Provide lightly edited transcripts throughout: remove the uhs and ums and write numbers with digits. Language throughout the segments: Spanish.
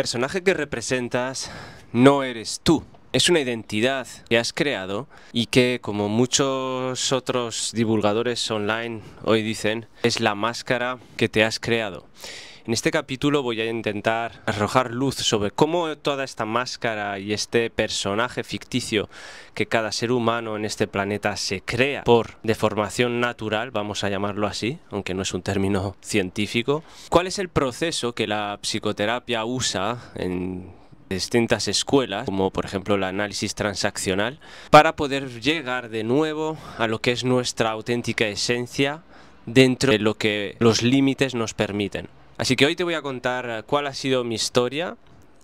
personaje que representas no eres tú. Es una identidad que has creado y que, como muchos otros divulgadores online hoy dicen, es la máscara que te has creado. En este capítulo voy a intentar arrojar luz sobre cómo toda esta máscara y este personaje ficticio que cada ser humano en este planeta se crea por deformación natural, vamos a llamarlo así, aunque no es un término científico. ¿Cuál es el proceso que la psicoterapia usa en distintas escuelas, como por ejemplo el análisis transaccional, para poder llegar de nuevo a lo que es nuestra auténtica esencia dentro de lo que los límites nos permiten? Así que hoy te voy a contar cuál ha sido mi historia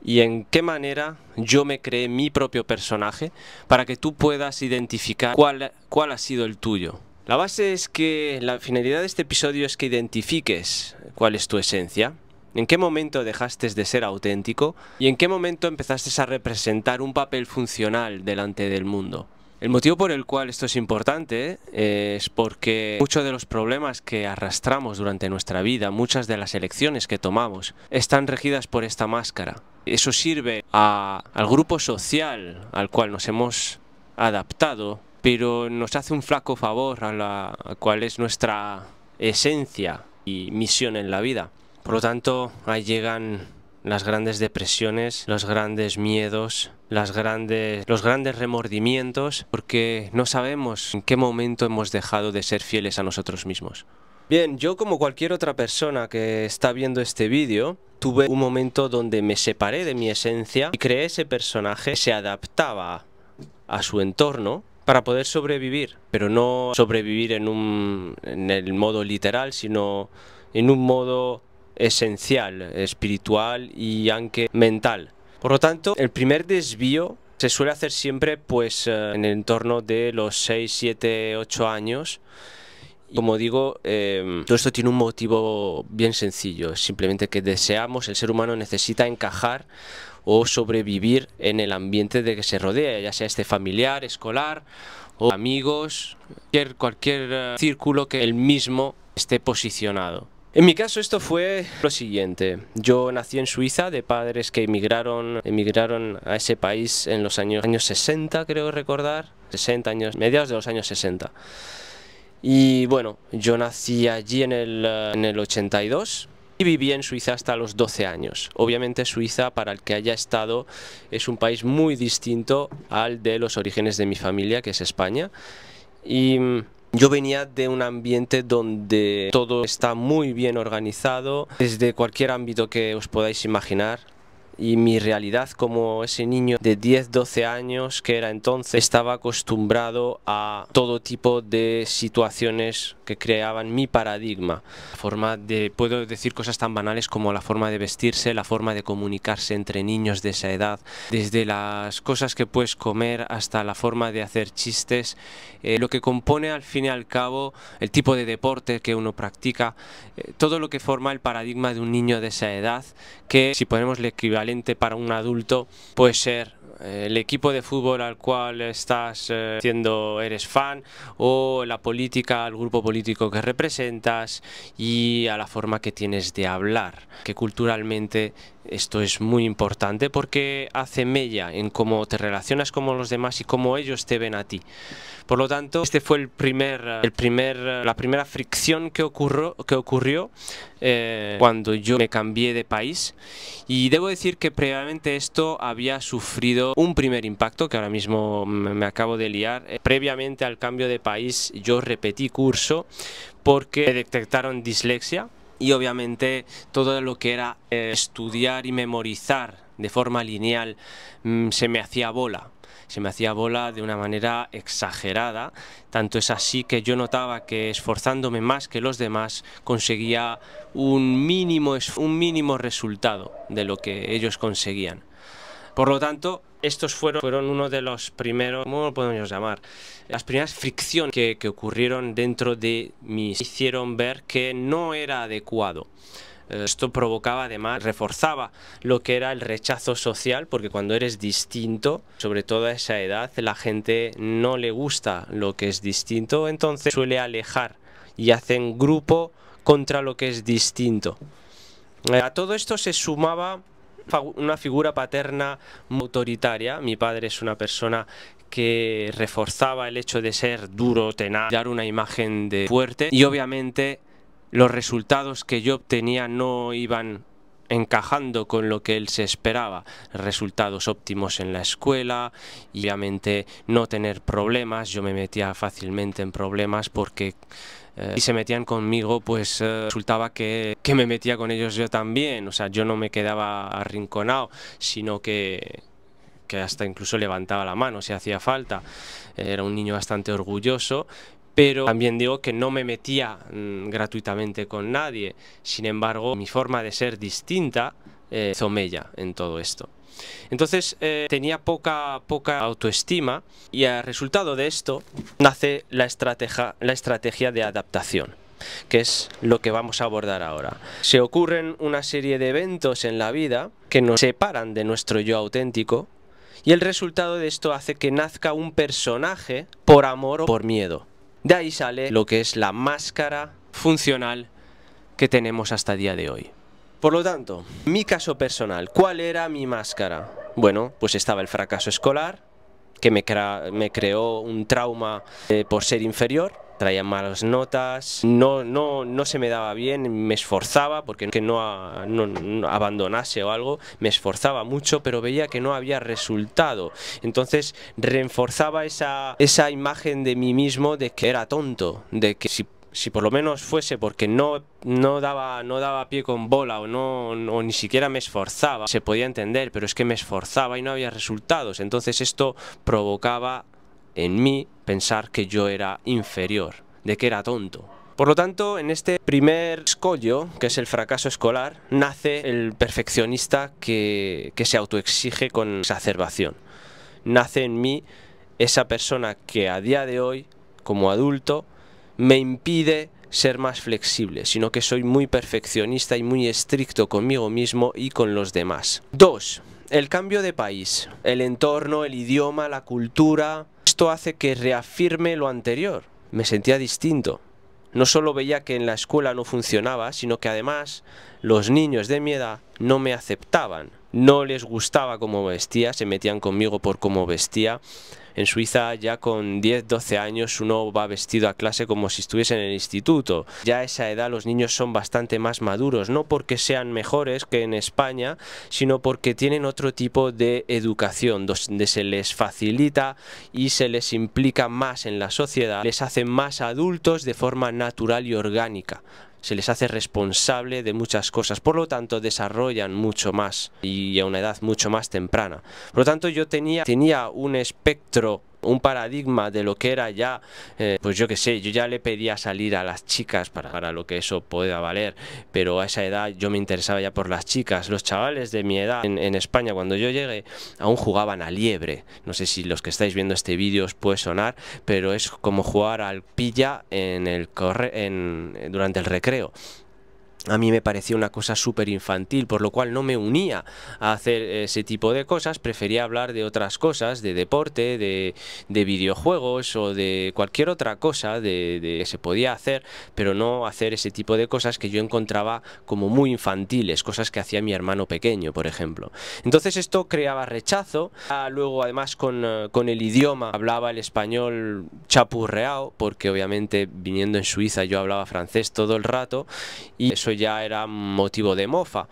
y en qué manera yo me creé mi propio personaje para que tú puedas identificar cuál ha sido el tuyo. La base es que la finalidad de este episodio es que identifiques cuál es tu esencia, en qué momento dejaste de ser auténtico y en qué momento empezaste a representar un papel funcional delante del mundo. El motivo por el cual esto es importante es porque muchos de los problemas que arrastramos durante nuestra vida, muchas de las elecciones que tomamos, están regidas por esta máscara. Eso sirve al grupo social al cual nos hemos adaptado, pero nos hace un flaco favor a cuál es nuestra esencia y misión en la vida. Por lo tanto, ahí llegan las grandes depresiones, los grandes miedos, los grandes remordimientos, porque no sabemos en qué momento hemos dejado de ser fieles a nosotros mismos. Bien, yo como cualquier otra persona que está viendo este vídeo, tuve un momento donde me separé de mi esencia y creé ese personaje que se adaptaba a su entorno para poder sobrevivir, pero no sobrevivir en el modo literal, sino en un modo esencial, espiritual y aunque mental. Por lo tanto, el primer desvío se suele hacer siempre en el entorno de los 6, 7, 8 años. Como digo, todo esto tiene un motivo bien sencillo, es simplemente que el ser humano necesita encajar o sobrevivir en el ambiente de que se rodea, ya sea familiar, escolar o amigos, cualquier círculo que él mismo esté posicionado. En mi caso esto fue lo siguiente: yo nací en Suiza de padres que emigraron a ese país en los años 60, creo recordar, 60 años, mediados de los años 60. Y bueno, yo nací allí en el 82 y viví en Suiza hasta los 12 años. Obviamente Suiza, para el que haya estado, es un país muy distinto al de los orígenes de mi familia, que es España. Y yo venía de un ambiente donde todo está muy bien organizado, desde cualquier ámbito que os podáis imaginar. Y mi realidad como ese niño de 10, 12 años que era entonces, estaba acostumbrado a todo tipo de situaciones que creaban mi paradigma. Puedo decir cosas tan banales como la forma de vestirse, la forma de comunicarse entre niños de esa edad, desde las cosas que puedes comer hasta la forma de hacer chistes, lo que compone al fin y al cabo el tipo de deporte que uno practica, todo lo que forma el paradigma de un niño de esa edad, que si ponemos el equivalente para un adulto puede ser el equipo de fútbol al cual eres fan, o la política, el grupo político que representas, y a la forma que tienes de hablar, que culturalmente esto es muy importante porque hace mella en cómo te relacionas con los demás y cómo ellos te ven a ti. Por lo tanto, este fue la primera fricción que ocurrió cuando yo me cambié de país, y debo decir que previamente esto había sufrido un primer impacto que ahora mismo me acabo de liar. Previamente al cambio de país yo repetí curso porque me detectaron dislexia. Y obviamente todo lo que era estudiar y memorizar de forma lineal se me hacía bola. Se me hacía bola de una manera exagerada. Tanto es así que yo notaba que esforzándome más que los demás conseguía un mínimo resultado de lo que ellos conseguían. Por lo tanto, estos fueron uno de los primeros, ¿cómo lo podemos llamar? Las primeras fricciones que ocurrieron dentro de mí. Hicieron ver que no era adecuado. Esto provocaba, además, reforzaba lo que era el rechazo social, porque cuando eres distinto, sobre todo a esa edad, la gente no le gusta lo que es distinto, entonces suele alejar y hacen grupo contra lo que es distinto. A todo esto se sumaba una figura paterna muy autoritaria. Mi padre es una persona que reforzaba el hecho de ser duro, tenaz, dar una imagen de fuerte, y obviamente los resultados que yo obtenía no iban encajando con lo que él se esperaba. Resultados óptimos en la escuela y obviamente no tener problemas. Yo me metía fácilmente en problemas porque si se metían conmigo, pues resultaba que me metía con ellos yo también. O sea, yo no me quedaba arrinconado, sino que hasta incluso levantaba la mano si hacía falta. Era un niño bastante orgulloso, pero también digo que no me metía gratuitamente con nadie. Sin embargo, mi forma de ser distinta hizo mella en todo esto. Entonces tenía poca autoestima, y a resultado de esto nace la estrategia de adaptación, que es lo que vamos a abordar ahora. Se ocurren una serie de eventos en la vida que nos separan de nuestro yo auténtico, y el resultado de esto hace que nazca un personaje por amor o por miedo. De ahí sale lo que es la máscara funcional que tenemos hasta el día de hoy. Por lo tanto, mi caso personal, ¿cuál era mi máscara? Bueno, pues estaba el fracaso escolar, que me creó un trauma por ser inferior. Traía malas notas, no se me daba bien, me esforzaba, porque no abandonase o algo, me esforzaba mucho, pero veía que no había resultado. Entonces reforzaba esa imagen de mí mismo de que era tonto, de que si por lo menos fuese porque no daba pie con bola o ni siquiera me esforzaba, se podía entender, pero es que me esforzaba y no había resultados. Entonces esto provocaba en mí pensar que yo era inferior, de que era tonto. Por lo tanto, en este primer escollo, que es el fracaso escolar, nace el perfeccionista que se autoexige con exacerbación. Nace en mí esa persona que a día de hoy, como adulto, me impide ser más flexible, sino que soy muy perfeccionista y muy estricto conmigo mismo y con los demás. 2. El cambio de país, el entorno, el idioma, la cultura. Esto hace que reafirme lo anterior. Me sentía distinto. No solo veía que en la escuela no funcionaba, sino que además los niños de mi edad no me aceptaban. No les gustaba cómo vestía, se metían conmigo por cómo vestía. En Suiza ya con 10-12 años uno va vestido a clase como si estuviese en el instituto. Ya a esa edad los niños son bastante más maduros, no porque sean mejores que en España, sino porque tienen otro tipo de educación, donde se les facilita y se les implica más en la sociedad, les hace más adultos de forma natural y orgánica. Se les hace responsable de muchas cosas, por lo tanto desarrollan mucho más y a una edad mucho más temprana. Por lo tanto yo tenía un espectro, un paradigma de lo que era ya, pues yo qué sé, yo ya le pedía salir a las chicas para lo que eso pueda valer, pero a esa edad yo me interesaba ya por las chicas. Los chavales de mi edad en España, cuando yo llegué, aún jugaban a liebre. No sé si los que estáis viendo este vídeo os puede sonar, pero es como jugar al pilla durante el recreo. A mí me parecía una cosa súper infantil, por lo cual no me unía a hacer ese tipo de cosas. Prefería hablar de otras cosas, de deporte, de videojuegos o de cualquier otra cosa que se podía hacer, pero no hacer ese tipo de cosas que yo encontraba como muy infantiles, cosas que hacía mi hermano pequeño, por ejemplo. Entonces esto creaba rechazo. Luego además con el idioma hablaba el español chapurreado, porque obviamente viniendo en Suiza yo hablaba francés todo el rato y eso ya era motivo de mofa.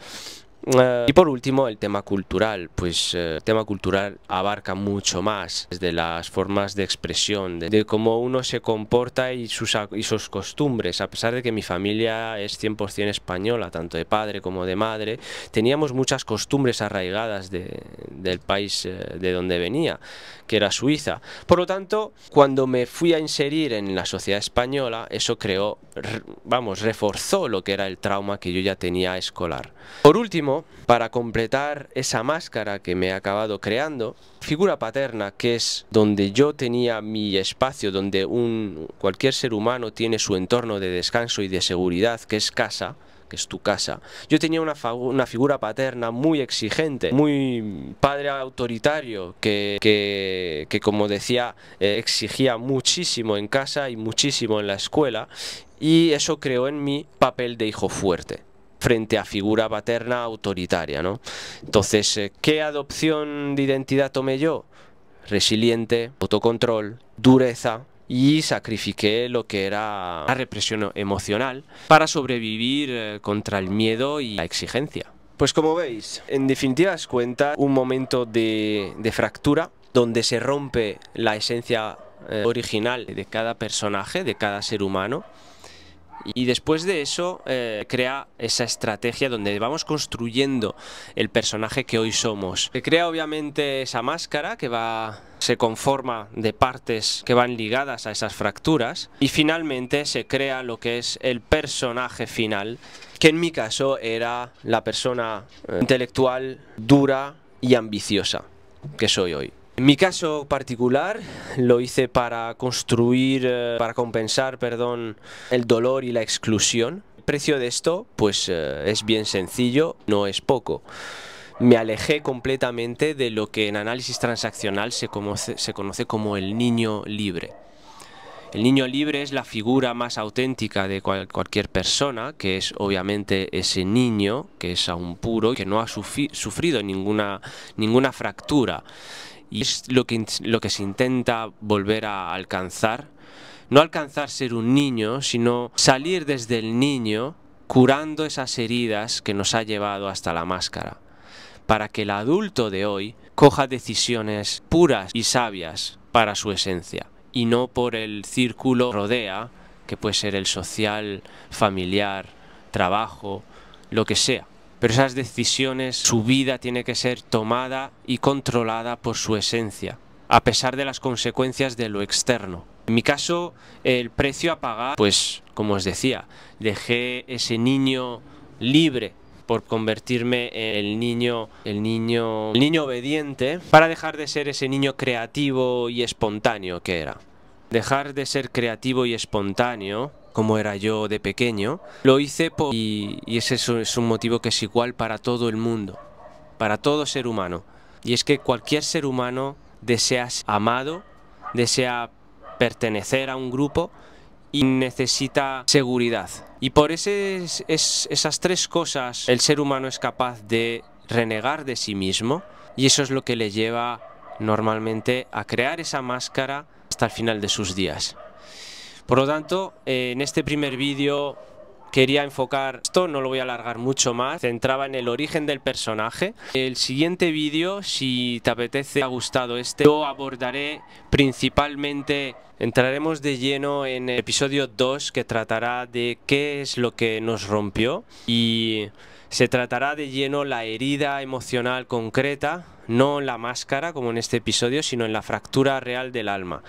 Y por último el tema cultural, pues el tema cultural abarca mucho más, desde las formas de expresión, de cómo uno se comporta y sus costumbres. A pesar de que mi familia es 100% española, tanto de padre como de madre, teníamos muchas costumbres arraigadas del país de donde venía, que era Suiza. Por lo tanto, cuando me fui a inserir en la sociedad española, eso reforzó lo que era el trauma que yo ya tenía escolar. Por último, para completar esa máscara que me he acabado creando, figura paterna, que es donde yo tenía mi espacio, donde cualquier ser humano tiene su entorno de descanso y de seguridad, que es casa, que es tu casa. Yo tenía una figura paterna muy exigente, muy padre autoritario, que como decía, exigía muchísimo en casa y muchísimo en la escuela, y eso creó en mí papel de hijo fuerte. frente a figura paterna autoritaria, ¿no? Entonces, ¿qué adopción de identidad tomé yo? Resiliente, autocontrol, dureza, y sacrifiqué lo que era la represión emocional para sobrevivir contra el miedo y la exigencia. Pues como veis, en definitivas cuentas, un momento de fractura donde se rompe la esencia original de cada personaje, de cada ser humano. Y después de eso crea esa estrategia donde vamos construyendo el personaje que hoy somos. Se crea obviamente esa máscara que se conforma de partes que van ligadas a esas fracturas y finalmente se crea lo que es el personaje final, que en mi caso era la persona intelectual, dura y ambiciosa que soy hoy. En mi caso particular lo hice para compensar, el dolor y la exclusión. El precio de esto, pues es bien sencillo, no es poco. Me alejé completamente de lo que en análisis transaccional se conoce como el niño libre. El niño libre es la figura más auténtica de cualquier persona, que es obviamente ese niño que es aún puro, que no ha sufrido ninguna fractura. Y es lo que se intenta volver a alcanzar. No alcanzar ser un niño, sino salir desde el niño curando esas heridas que nos ha llevado hasta la máscara, para que el adulto de hoy coja decisiones puras y sabias para su esencia, y no por el círculo rodea, que puede ser el social, familiar, trabajo, lo que sea. Pero esas decisiones, su vida tiene que ser tomada y controlada por su esencia, a pesar de las consecuencias de lo externo. En mi caso, el precio a pagar, pues como os decía, dejé ese niño libre por convertirme en el niño obediente, para dejar de ser ese niño creativo y espontáneo que era. Dejar de ser creativo y espontáneo, como era yo de pequeño, lo hice y ese es un motivo que es igual para todo el mundo, para todo ser humano. Y es que cualquier ser humano desea ser amado, desea pertenecer a un grupo y necesita seguridad. Y por esas tres cosas el ser humano es capaz de renegar de sí mismo, y eso es lo que le lleva normalmente a crear esa máscara hasta el final de sus días. Por lo tanto, en este primer vídeo quería enfocar esto, no lo voy a alargar mucho más, centraba en el origen del personaje. El siguiente vídeo, si te apetece, te ha gustado yo abordaré principalmente, entraremos de lleno en el episodio 2, que tratará de qué es lo que nos rompió, y se tratará de lleno la herida emocional concreta, no en la máscara como en este episodio, sino en la fractura real del alma.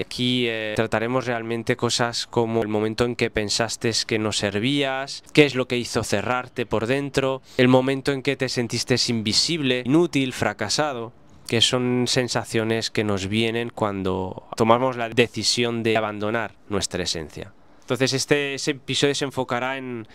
Aquí trataremos realmente cosas como el momento en que pensaste que no servías, qué es lo que hizo cerrarte por dentro, el momento en que te sentiste invisible, inútil, fracasado, que son sensaciones que nos vienen cuando tomamos la decisión de abandonar nuestra esencia. Entonces ese episodio se enfocará en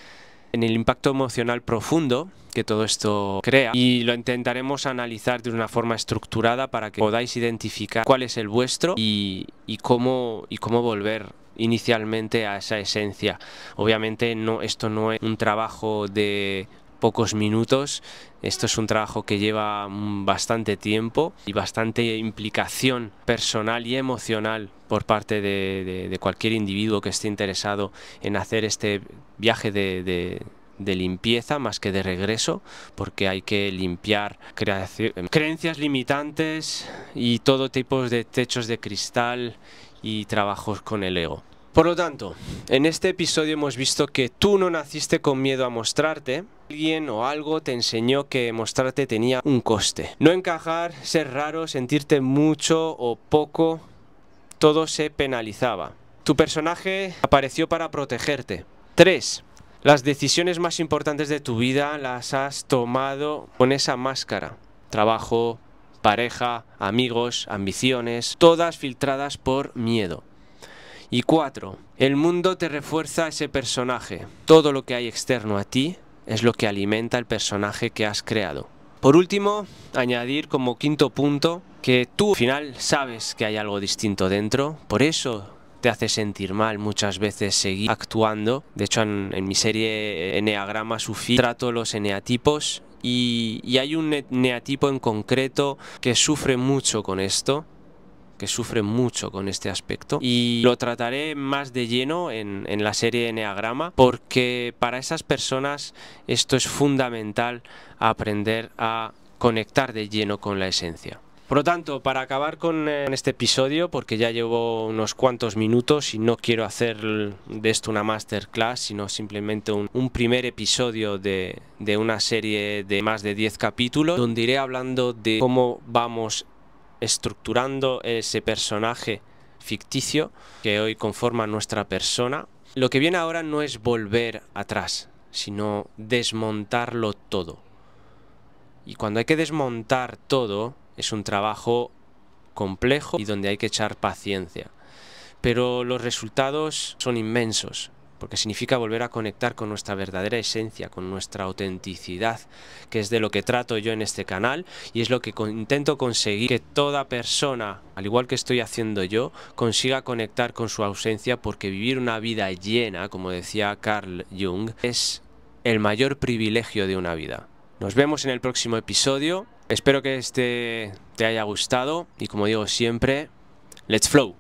el impacto emocional profundo que todo esto crea, y lo intentaremos analizar de una forma estructurada para que podáis identificar cuál es el vuestro y cómo volver inicialmente a esa esencia. Obviamente esto no es un trabajo de pocos minutos, esto es un trabajo que lleva bastante tiempo y bastante implicación personal y emocional por parte de cualquier individuo que esté interesado en hacer este viaje de limpieza más que de regreso, porque hay que limpiar creencias limitantes y todo tipo de techos de cristal y trabajos con el ego. Por lo tanto, en este episodio hemos visto que tú no naciste con miedo a mostrarte. Alguien o algo te enseñó que mostrarte tenía un coste. No encajar, ser raro, sentirte mucho o poco, todo se penalizaba. Tu personaje apareció para protegerte. 3. Las decisiones más importantes de tu vida las has tomado con esa máscara. Trabajo, pareja, amigos, ambiciones, todas filtradas por miedo. Y 4. El mundo te refuerza ese personaje. Todo lo que hay externo a ti es lo que alimenta el personaje que has creado. Por último, añadir como quinto punto que tú al final sabes que hay algo distinto dentro, por eso te hace sentir mal muchas veces seguir actuando. De hecho, en mi serie Eneagrama Sufí trato los eneatipos y hay un eneatipo en concreto que sufre mucho con esto, que sufre mucho con este aspecto, y lo trataré más de lleno en la serie Eneagrama, porque para esas personas esto es fundamental, aprender a conectar de lleno con la esencia. Por lo tanto, para acabar con este episodio, porque ya llevo unos cuantos minutos y no quiero hacer de esto una masterclass, sino simplemente un primer episodio de una serie de más de 10 capítulos, donde iré hablando de cómo vamos estructurando ese personaje ficticio que hoy conforma nuestra persona. Lo que viene ahora no es volver atrás, sino desmontarlo todo. Y cuando hay que desmontar todo, es un trabajo complejo y donde hay que echar paciencia. Pero los resultados son inmensos, porque significa volver a conectar con nuestra verdadera esencia, con nuestra autenticidad, que es de lo que trato yo en este canal y es lo que intento conseguir, que toda persona, al igual que estoy haciendo yo, consiga conectar con su ausencia, porque vivir una vida llena, como decía Carl Jung, es el mayor privilegio de una vida. Nos vemos en el próximo episodio. Espero que este te haya gustado y, como digo siempre, let's flow.